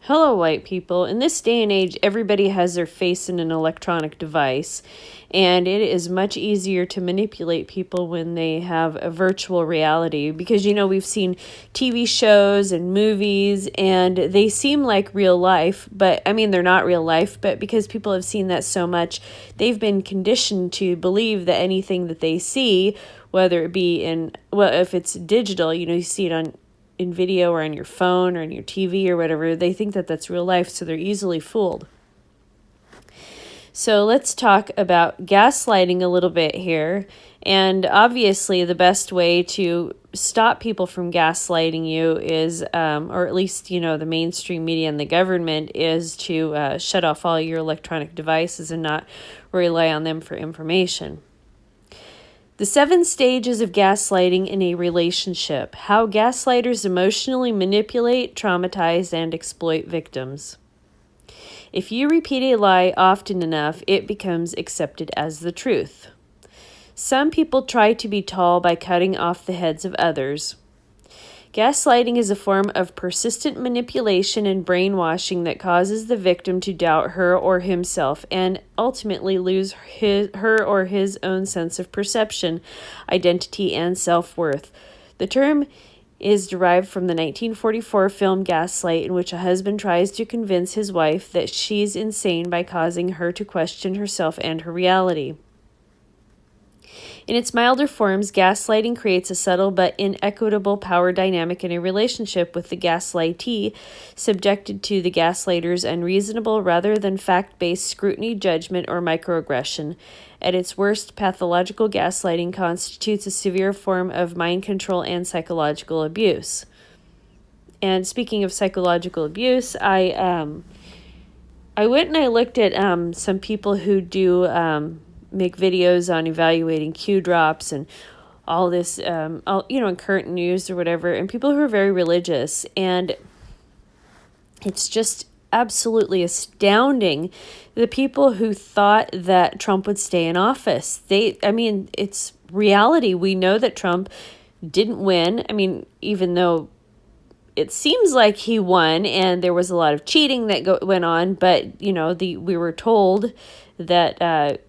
Hello, white people. In this day and age, everybody has their face in an electronic device, and it is much easier to manipulate people when they have a virtual reality because, we've seen TV shows and movies, and they seem like real life, but they're not real life, but because people have seen that so much, they've been conditioned to believe that anything that they see, whether it be if it's digital, you see it in video or on your phone or on your TV or whatever, they think that that's real life, so they're easily fooled. So let's talk about gaslighting a little bit here. And obviously the best way to stop people from gaslighting you is, or at least, the mainstream media and the government, is to shut off all your electronic devices and not rely on them for information. The 7 stages of gaslighting in a relationship. How gaslighters emotionally manipulate, traumatize, and exploit victims. If you repeat a lie often enough, it becomes accepted as the truth. Some people try to be tall by cutting off the heads of others. Gaslighting is a form of persistent manipulation and brainwashing that causes the victim to doubt her or himself and ultimately lose her or his own sense of perception, identity, and self-worth. The term is derived from the 1944 film Gaslight, in which a husband tries to convince his wife that she's insane by causing her to question herself and her reality. In its milder forms, gaslighting creates a subtle but inequitable power dynamic in a relationship, with the gaslightee subjected to the gaslighter's unreasonable rather than fact-based scrutiny, judgment, or microaggression. At its worst, pathological gaslighting constitutes a severe form of mind control and psychological abuse. And speaking of psychological abuse, I went and I looked at some people who do make videos on evaluating Q drops and all this, in current news or whatever, and people who are very religious. And it's just absolutely astounding, the people who thought that Trump would stay in office. It's reality. We know that Trump didn't win. Even though it seems like he won and there was a lot of cheating that went on, but, we were told that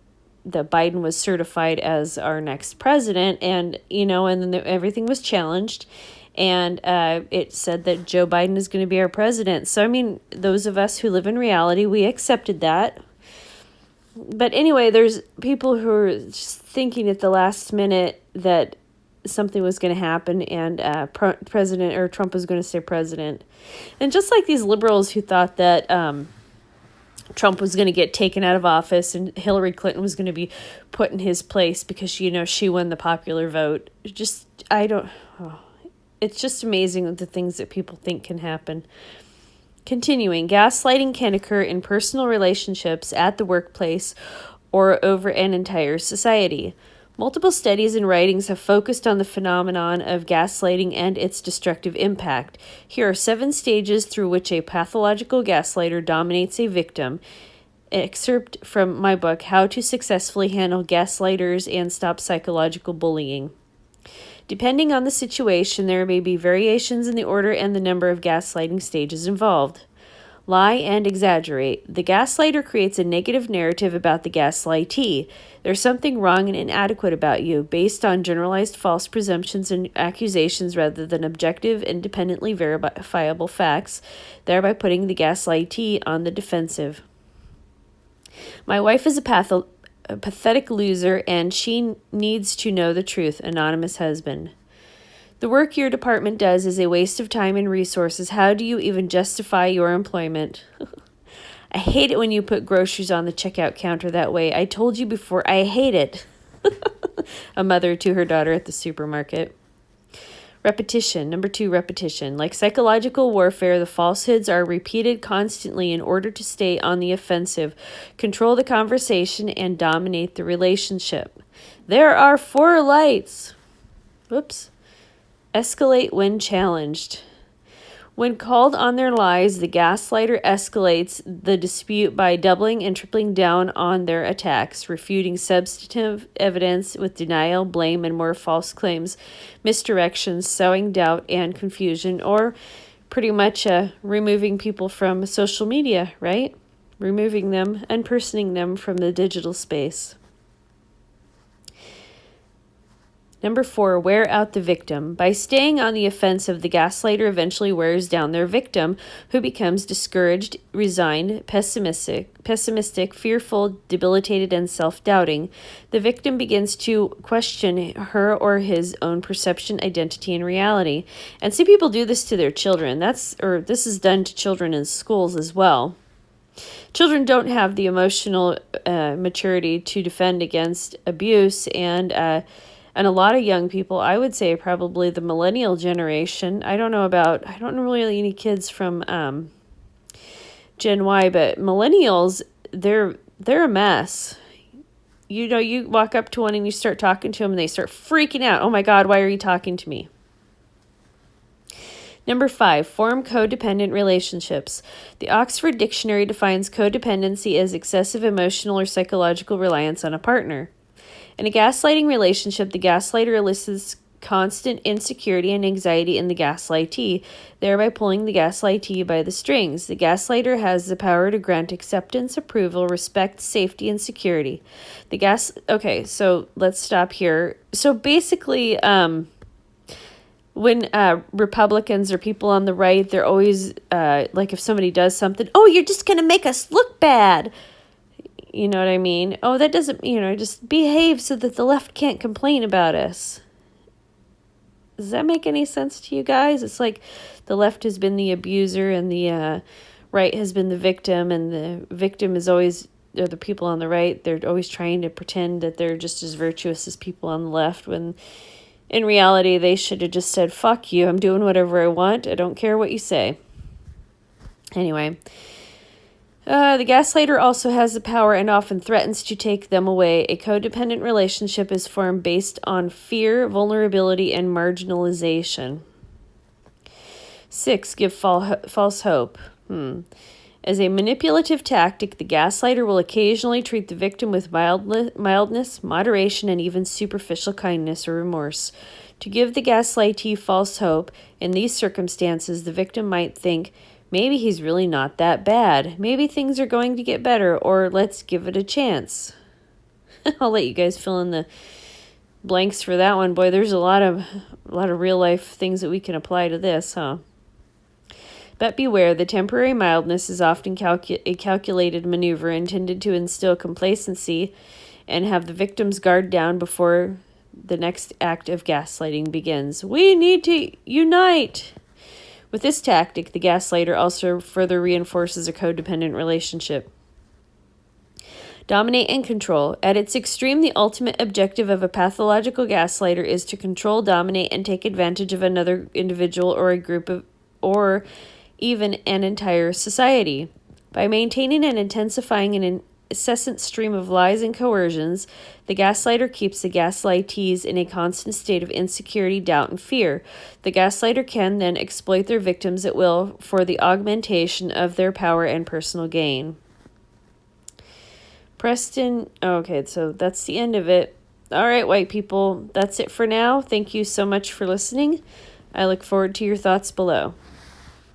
Biden was certified as our next president, and then everything was challenged, and it said that Joe Biden is going to be our president. So, those of us who live in reality, we accepted that. But anyway, there's people who are just thinking at the last minute that something was going to happen and Trump was going to stay president. And just like these liberals who thought that Trump was going to get taken out of office and Hillary Clinton was going to be put in his place because, she won the popular vote. It's just amazing the things that people think can happen. Continuing, gaslighting can occur in personal relationships, at the workplace, or over an entire society. Multiple studies and writings have focused on the phenomenon of gaslighting and its destructive impact. Here are 7 stages through which a pathological gaslighter dominates a victim. Excerpt from my book, How to Successfully Handle Gaslighters and Stop Psychological Bullying. Depending on the situation, there may be variations in the order and the number of gaslighting stages involved. Lie and exaggerate. The gaslighter creates a negative narrative about the gaslightee. There's something wrong and inadequate about you, based on generalized false presumptions and accusations rather than objective, independently verifiable facts, thereby putting the gaslightee on the defensive. My wife is a pathetic loser, and she needs to know the truth. Anonymous husband. The work your department does is a waste of time and resources. How do you even justify your employment? I hate it when you put groceries on the checkout counter that way. I told you before, I hate it. A mother to her daughter at the supermarket. Repetition. Number 2, repetition. Like psychological warfare, the falsehoods are repeated constantly in order to stay on the offensive, control the conversation, and dominate the relationship. There are 4 lights. Whoops. Escalate when challenged. When called on their lies, the gaslighter escalates the dispute by doubling and tripling down on their attacks, refuting substantive evidence with denial, blame, and more false claims, misdirections, sowing doubt and confusion, or pretty much removing people from social media, right? Removing them, unpersoning them from the digital space. Number 4, wear out the victim. By staying on the offensive, the gaslighter eventually wears down their victim, who becomes discouraged, resigned, pessimistic, fearful, debilitated, and self-doubting. The victim begins to question her or his own perception, identity, and reality. And see, people do this to their children. This is done to children in schools as well. Children don't have the emotional maturity to defend against abuse, and a lot of young people, I would say probably the millennial generation. I don't know really any kids from Gen Y, but millennials, they're a mess. You know, you walk up to one and you start talking to them and they start freaking out. Oh my God, why are you talking to me? Number 5, form codependent relationships. The Oxford Dictionary defines codependency as excessive emotional or psychological reliance on a partner. In a gaslighting relationship, the gaslighter elicits constant insecurity and anxiety in the gaslightee, thereby pulling the gaslightee by the strings. The gaslighter has the power to grant acceptance, approval, respect, safety, and security. Okay, so let's stop here. So basically, when Republicans or people on the right, they're always like, if somebody does something, oh, you're just going to make us look bad. You know what I mean? Oh, that doesn't, just behave so that the left can't complain about us. Does that make any sense to you guys? It's like the left has been the abuser and the right has been the victim, and the victim is always, or the people on the right, they're always trying to pretend that they're just as virtuous as people on the left, when in reality they should have just said, fuck you, I'm doing whatever I want, I don't care what you say. Anyway. The gaslighter also has the power and often threatens to take them away. A codependent relationship is formed based on fear, vulnerability, and marginalization. 6, give false hope. As a manipulative tactic, the gaslighter will occasionally treat the victim with mildness, moderation, and even superficial kindness or remorse. To give the gaslightee false hope, in these circumstances, the victim might think, maybe he's really not that bad. Maybe things are going to get better, or let's give it a chance. I'll let you guys fill in the blanks for that one. Boy, there's a lot of real life things that we can apply to this, huh? But beware, the temporary mildness is often a calculated maneuver intended to instill complacency and have the victim's guard down before the next act of gaslighting begins. We need to unite! With this tactic, the gaslighter also further reinforces a codependent relationship. Dominate and control. At its extreme, the ultimate objective of a pathological gaslighter is to control, dominate, and take advantage of another individual or a group of, or even an entire society. By maintaining and intensifying an incessant stream of lies and coercions, the gaslighter keeps the gaslightees in a constant state of insecurity, doubt, and fear. The gaslighter can then exploit their victims at will for the augmentation of their power and personal gain. Preston, okay, so that's the end of it. All right, white people, that's it for now. Thank you so much for listening. I look forward to your thoughts below.